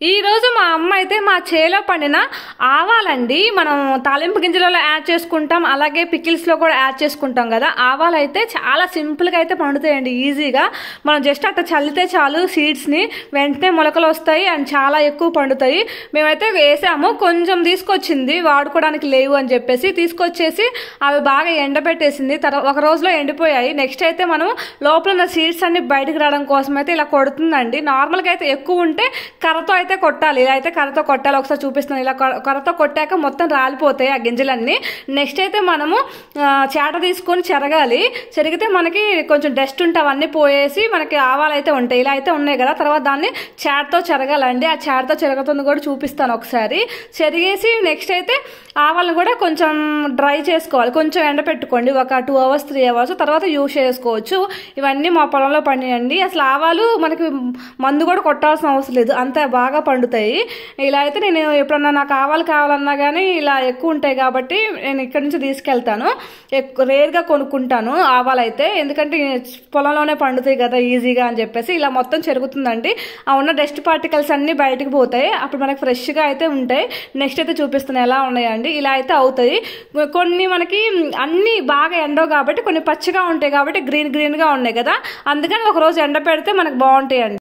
ఈ రోజు మా అమ్మ అయితే మా చేలో పండిన ఆవాలండి మనం తాలింపు గింజలలో యాడ్ చేసుకుంటాం, అలాగే పికిల్స్లో కూడా యాడ్ చేసుకుంటాం కదా. ఆవాలు అయితే చాలా సింపుల్గా అయితే పండుతాయండి, ఈజీగా. మనం జస్ట్ అట్లా చల్లితే చాలు సీడ్స్ని, వెంటనే మొలకలు వస్తాయి అండ్ చాలా ఎక్కువ పండుతాయి. మేమైతే వేసాము, కొంచెం తీసుకొచ్చింది వాడుకోవడానికి లేవు అని చెప్పేసి తీసుకొచ్చేసి అవి బాగా ఎండబెట్టేసింది. తర్వాత ఒక రోజులో ఎండిపోయాయి. నెక్స్ట్ అయితే మనం లోపల ఉన్న సీడ్స్ అన్ని బయటకు రావడం కోసం అయితే ఇలా కొడుతుందండి. నార్మల్గా అయితే ఎక్కువ ఉంటే కర్రతో అయితే కొట్టాలి, ఇలా అయితే కర్రతో కొట్టాలి. ఒకసారి చూపిస్తున్నాను. ఇలా కర్రతో కొట్టాక మొత్తం రాలిపోతాయి ఆ గింజలన్నీ. నెక్స్ట్ అయితే మనము చేట తీసుకొని చెరగాలి. చెరిగితే మనకి కొంచెం డస్ట్ ఉంటే అవన్నీ పోయేసి మనకి ఆవాలు అయితే ఉంటాయి. ఇలా అయితే ఉన్నాయి కదా. తర్వాత దాన్ని చేటతో చెరగాలండి. ఆ చేటతో చెరగతుంది కూడా చూపిస్తాను ఒకసారి. చెరిగేసి నెక్స్ట్ అయితే ఆవాలను కూడా కొంచెం డ్రై చేసుకోవాలి, కొంచెం ఎండపెట్టుకోండి, ఒక 2 hours 3 hours. తర్వాత యూజ్ చేసుకోవచ్చు. ఇవన్నీ మా పొలంలో పండియండి. అసలు ఆవాలు మనకి మందు కూడా కొట్టాల్సిన అవసరం లేదు, అంత బాగా పండుతాయి. ఇలా అయితే నేను ఎప్పుడన్నా నాకు ఆవాలు కావాలన్నా కానీ ఇలా ఎక్కువ ఉంటాయి కాబట్టి నేను ఇక్కడి నుంచి తీసుకెళ్తాను. రేర్గా కొనుక్కుంటాను ఆవాలు అయితే, ఎందుకంటే పొలంలోనే పండుతాయి కదా ఈజీగా అని చెప్పేసి. ఇలా మొత్తం చెరుగుతుందండి. ఆ ఉన్న డస్ట్ పార్టికల్స్ అన్నీ బయటకు పోతాయి, అప్పుడు మనకి ఫ్రెష్గా అయితే ఉంటాయి. నెక్స్ట్ అయితే చూపిస్తున్నాను ఎలా ఉన్నాయండి. ఇలా అయితే అవుతాయి. కొన్ని మనకి అన్నీ బాగా ఎండవు కాబట్టి కొన్ని పచ్చిగా ఉంటాయి కాబట్టి గ్రీన్గా ఉన్నాయి కదా, అందుకని ఒక రోజు ఎండ పెడితే మనకు బాగుంటాయండి.